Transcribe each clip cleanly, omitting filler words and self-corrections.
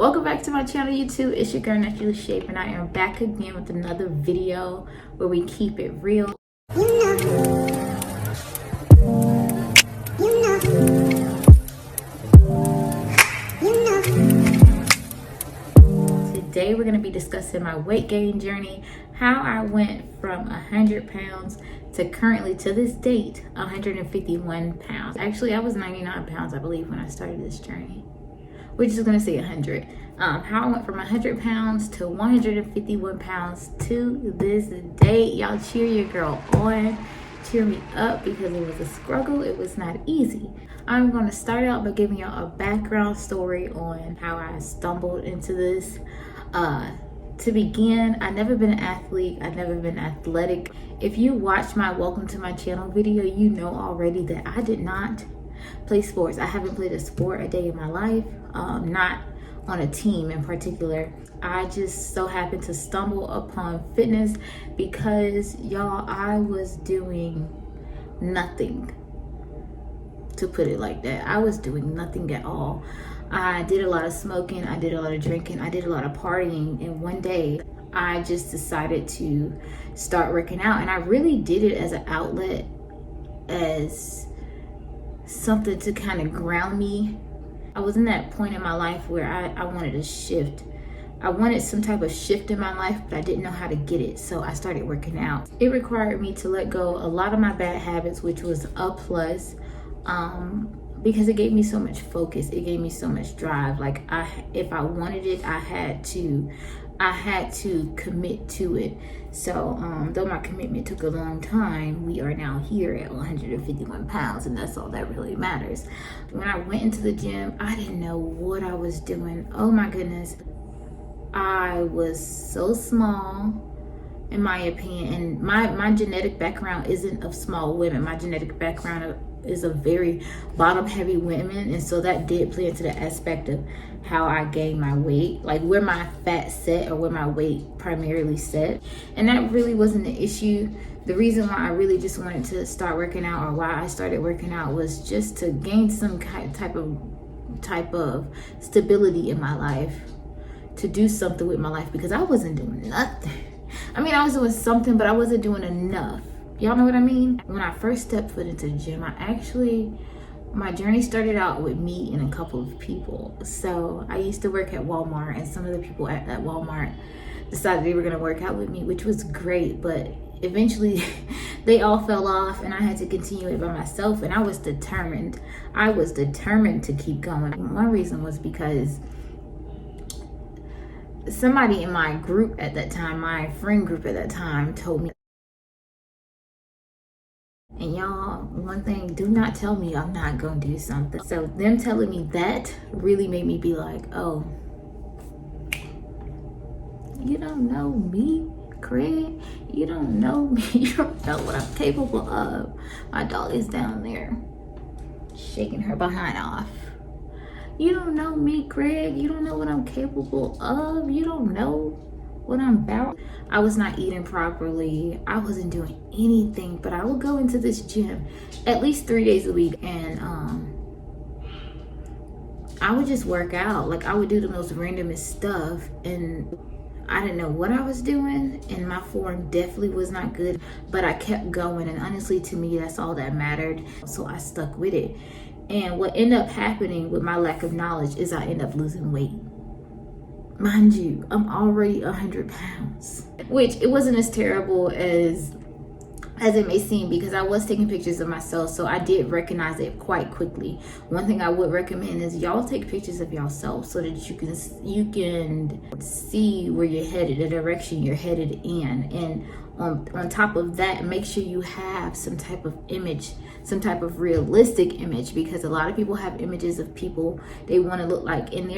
Welcome back to my channel, YouTube. It's your girl Naturally Shaped, and I am back again with another video where we keep it real. Today we're going to be discussing my weight gain journey, how I went from 100 pounds to currently, to this date, 151 pounds. Actually, I was 99 pounds, I believe, when I started this journey. We're just gonna say 100. How I went from 100 pounds to 151 pounds to this date. Y'all cheer your girl on, cheer me up, because it was a struggle. It was not easy. I'm gonna start out by giving y'all a background story on how I stumbled into this. To begin, I've never been an athlete. I've never been athletic. If you watch my welcome to my channel video, you know already that I did not play sports. I haven't played a sport a day in my life, not on a team in particular. I just so happened to stumble upon fitness because, y'all, I was doing nothing, to put it like that. I was doing nothing at all. I did a lot of smoking, I did a lot of drinking, I did a lot of partying, and one day I just decided to start working out, and I really did it as an outlet, as something to kind of ground me. I was in that point in my life where I wanted a shift. I wanted some type of shift in my life, but I didn't know how to get it. So I started working out. It required me to let go a lot of my bad habits, which was a plus, because it gave me so much focus. It gave me so much drive. Like, if I wanted it, I had to commit to it. So though my commitment took a long time, we are now here at 151 pounds, and that's all that really matters. When I went into the gym, I didn't know what I was doing. Oh my goodness. I was so small, in my opinion, and my genetic background isn't of small women. My genetic background is a very bottom heavy women, and so that did play into the aspect of how I gained my weight, like where my fat set or where my weight primarily set. And that really wasn't the issue. The reason why I really just wanted to start working out, or why I started working out, was just to gain some type of stability in my life, to do something with my life, because I wasn't doing nothing. I mean, I was doing something, but I wasn't doing enough. Y'all know what I mean? When I first stepped foot into the gym, my journey started out with me and a couple of people. So I used to work at Walmart, and some of the people at Walmart decided they were gonna work out with me, which was great, but eventually they all fell off, and I had to continue it by myself, and I was determined. I was determined to keep going. One reason was because somebody in my group at that time, my friend group at that time, told me. And y'all, one thing, do not tell me I'm not gonna do something. So them telling me that really made me be like, oh, you don't know me, Craig. You don't know me. You don't know what I'm capable of. My dog is down there shaking her behind off. You don't know me, Craig. You don't know what I'm capable of. You don't know what I'm about. I was not eating properly. I wasn't doing anything, but I would go into this gym at least 3 days a week, and I would just work out. Like, I would do the most randomest stuff, and I didn't know what I was doing, and my form definitely was not good, but I kept going, and honestly, to me, that's all that mattered. So I stuck with it. And what ended up happening with my lack of knowledge is I ended up losing weight. Mind you, I'm already 100 pounds, which it wasn't as terrible as it may seem, because I was taking pictures of myself, so I did recognize it quite quickly. One thing I would recommend is y'all take pictures of yourself so that you can see where you're headed, the direction you're headed in, and on top of that, make sure you have some type of image, some type of realistic image, because a lot of people have images of people they want to look like, and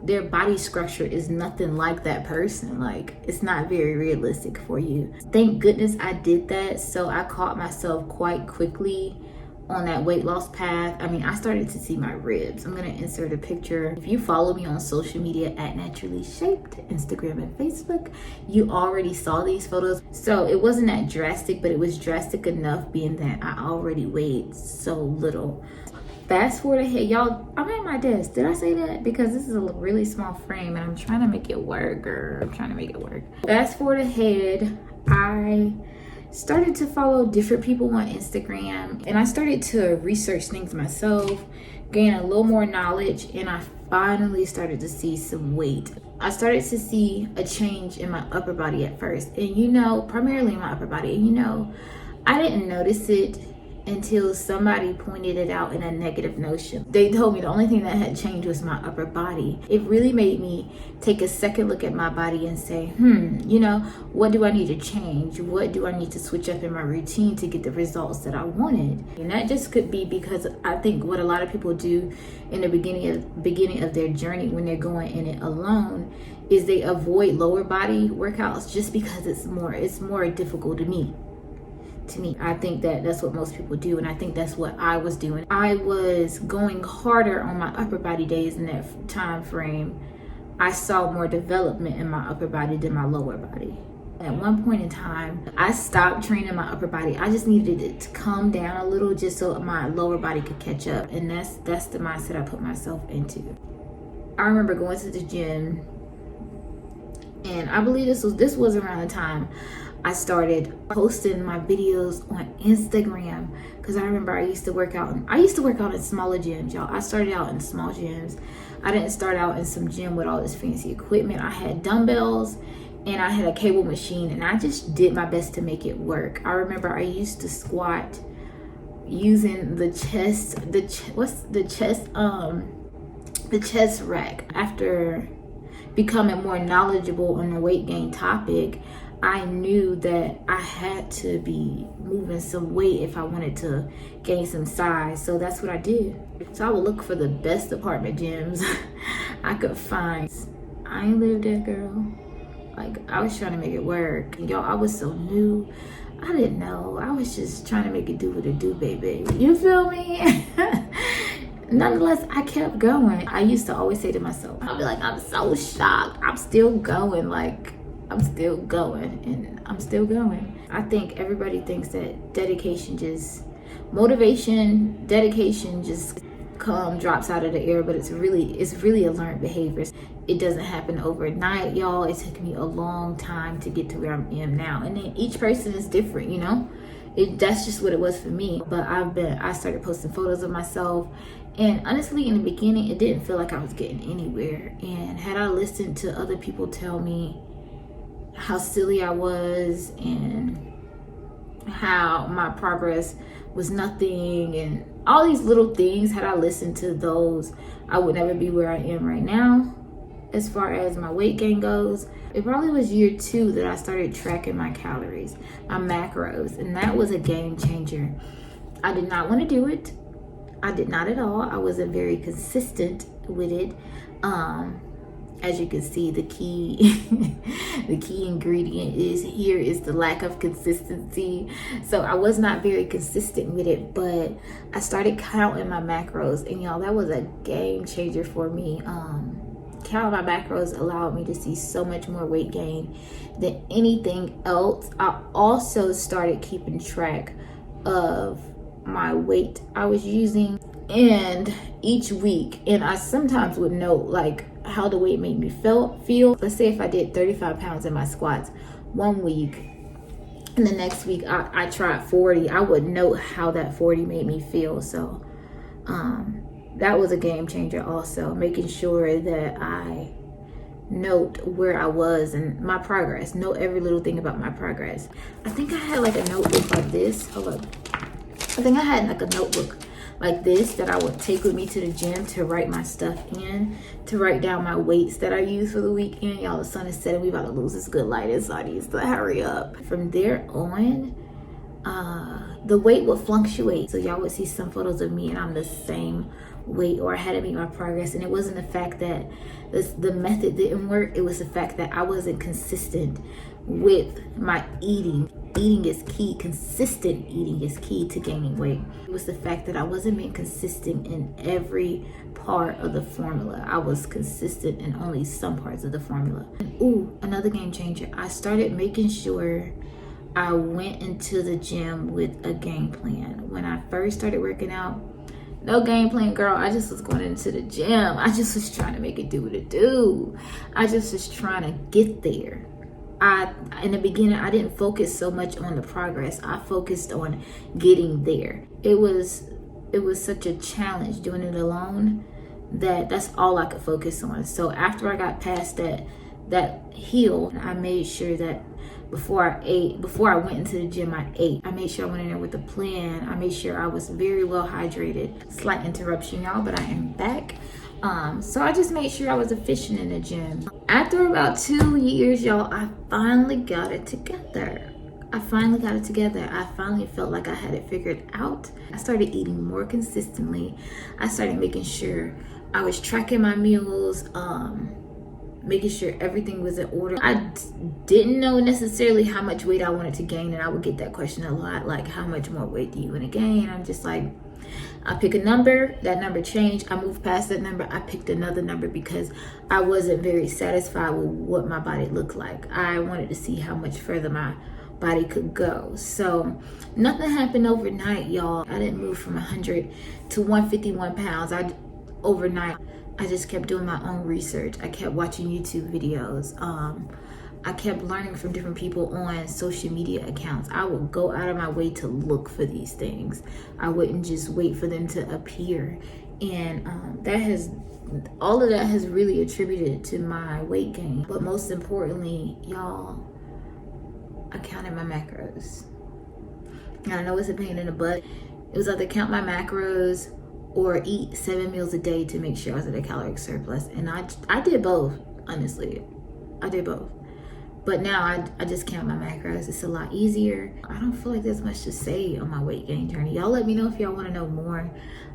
their body structure is nothing like that person. Like, it's not very realistic for you. Thank goodness I did that. So I caught myself quite quickly on that weight loss path. I mean, I started to see my ribs. I'm gonna insert a picture. If you follow me on social media at Naturally Shaped, Instagram and Facebook, you already saw these photos. So it wasn't that drastic, but it was drastic enough, being that I already weighed so little. Fast forward ahead, y'all. I'm at my desk. Did I say that? Because this is a really small frame and I'm trying to make it work, girl. I'm trying to make it work. Fast forward ahead, I started to follow different people on Instagram and I started to research things myself, gain a little more knowledge, and I finally started to see some weight. I started to see a change in my upper body at first, and you know, primarily my upper body, and you know, I didn't notice it until somebody pointed it out in a negative notion. They told me the only thing that had changed was my upper body. It really made me take a second look at my body and say, you know, what do I need to change? What do I need to switch up in my routine to get the results that I wanted? And that just could be because I think what a lot of people do in the beginning of their journey when they're going in it alone is they avoid lower body workouts just because it's more difficult to me. I think that's what most people do, and I think that's what I was doing. I was going harder on my upper body days in that time frame. I saw more development in my upper body than my lower body. At one point in time, I stopped training my upper body. I just needed it to calm down a little just so my lower body could catch up, and that's the mindset I put myself into. I remember going to the gym, and I believe this was around the time I started posting my videos on Instagram, because I remember I used to work out in smaller gyms, y'all. I started out in small gyms. I didn't start out in some gym with all this fancy equipment. I had dumbbells and I had a cable machine, and I just did my best to make it work. I remember I used to squat using the chest rack. After becoming more knowledgeable on the weight gain topic, I knew that I had to be moving some weight if I wanted to gain some size. So that's what I did. So I would look for the best apartment gyms I could find. I ain't lived there, girl. Like, I was trying to make it work. Y'all, I was so new. I didn't know. I was just trying to make it do what it do, baby. You feel me? Nonetheless, I kept going. I used to always say to myself, I'd be like, I'm so shocked. I'm still going. Like, I'm still going, and I'm still going. I think everybody thinks that motivation, dedication just drops out of the air, but it's really a learned behavior. It doesn't happen overnight, y'all. It took me a long time to get to where I am now, and then each person is different, you know. That's just what it was for me. But I started posting photos of myself, and honestly, in the beginning, it didn't feel like I was getting anywhere. And had I listened to other people tell me how silly I was and how my progress was nothing and all these little things, had I listened to those, I would never be where I am right now. As far as my weight gain goes, it probably was year 2 that I started tracking my calories, my macros, and that was a game changer. I did not want to do it. I did not at all. I wasn't very consistent with it. As you can see, the key ingredient is the lack of consistency. So I was not very consistent with it, but I started counting my macros, and y'all, that was a game changer for me. Counting my macros allowed me to see so much more weight gain than anything else. I also started keeping track of my weight I was using, and each week, and I sometimes would note like how the weight made me feel. Let's say if I did 35 pounds in my squats one week, and the next week I tried 40, I would note how that 40 made me feel. So that was a game changer also, making sure that I note where I was and my progress, note every little thing about my progress. I think I had like a notebook like this. Hold up. I think I had like a notebook like this that I would take with me to the gym to write my stuff in, to write down my weights that I use for the weekend. Y'all, the sun is setting. We about to lose this good light, so I need to hurry up. From there on, the weight would fluctuate. So y'all would see some photos of me and I'm the same weight, or I had to make my progress. And it wasn't the fact that the method didn't work. It was the fact that I wasn't consistent with my eating. Eating is key. Consistent eating is key to gaining weight. It was the fact that I wasn't being consistent in every part of the formula. I was consistent in only some parts of the formula. And another game changer. I started making sure I went into the gym with a game plan. When I first started working out, No game plan, girl. I just was going into the gym. I just was trying to make it do what it do. I just was trying to get there. In the beginning, I didn't focus so much on the progress. I focused on getting there. It was such a challenge doing it alone that's all I could focus on. So after I got past that hill, I made sure that before I went into the gym, I ate. I made sure I went in there with a plan. I made sure I was very well hydrated. Slight interruption, y'all, but I am back. So I just made sure I was efficient in the gym. After about 2 years, y'all, I finally got it together. I finally felt like I had it figured out. I started eating more consistently. I started making sure I was tracking my meals, making sure everything was in order. I didn't know necessarily how much weight I wanted to gain, and I would get that question a lot, like, how much more weight do you want to gain? I'm just like, I pick a number, that number changed. I moved past that number, I picked another number because I wasn't very satisfied with what my body looked like. I wanted to see how much further my body could go. So nothing happened overnight, y'all. I didn't move from 100 to 151 pounds. Overnight. I just kept doing my own research. I kept watching YouTube videos. I kept learning from different people on social media accounts. I would go out of my way to look for these things. I wouldn't just wait for them to appear. And all of that has really attributed to my weight gain. But most importantly, y'all, I counted my macros. And I know it's a pain in the butt. It was either count my macros or eat 7 meals a day to make sure I was at a caloric surplus. And I did both, honestly. I did both. But now I just count my macros. It's a lot easier. I don't feel like there's much to say on my weight gain journey. Y'all let me know if y'all want to know more.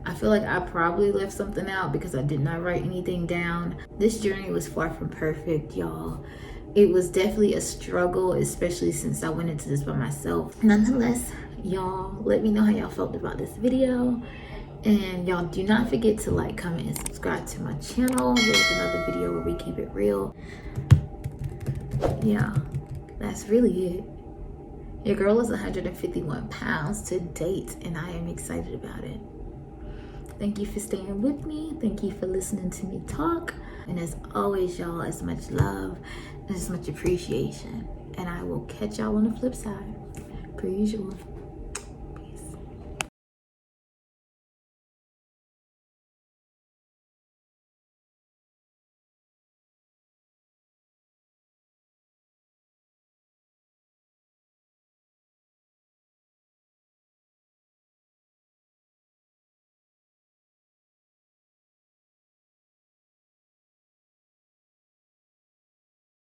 I feel like I probably left something out because I did not write anything down. This journey was far from perfect, y'all. It was definitely a struggle, especially since I went into this by myself. Nonetheless, y'all, let me know how y'all felt about this video. And y'all do not forget to like, comment, and subscribe to my channel. Here's another video where we keep it real. Yeah, that's really it. Your girl is 151 pounds to date, and I am excited about it. Thank you for staying with me. Thank you for listening to me talk. And as always, y'all, as much love and as much appreciation. And I will catch y'all on the flip side, per usual.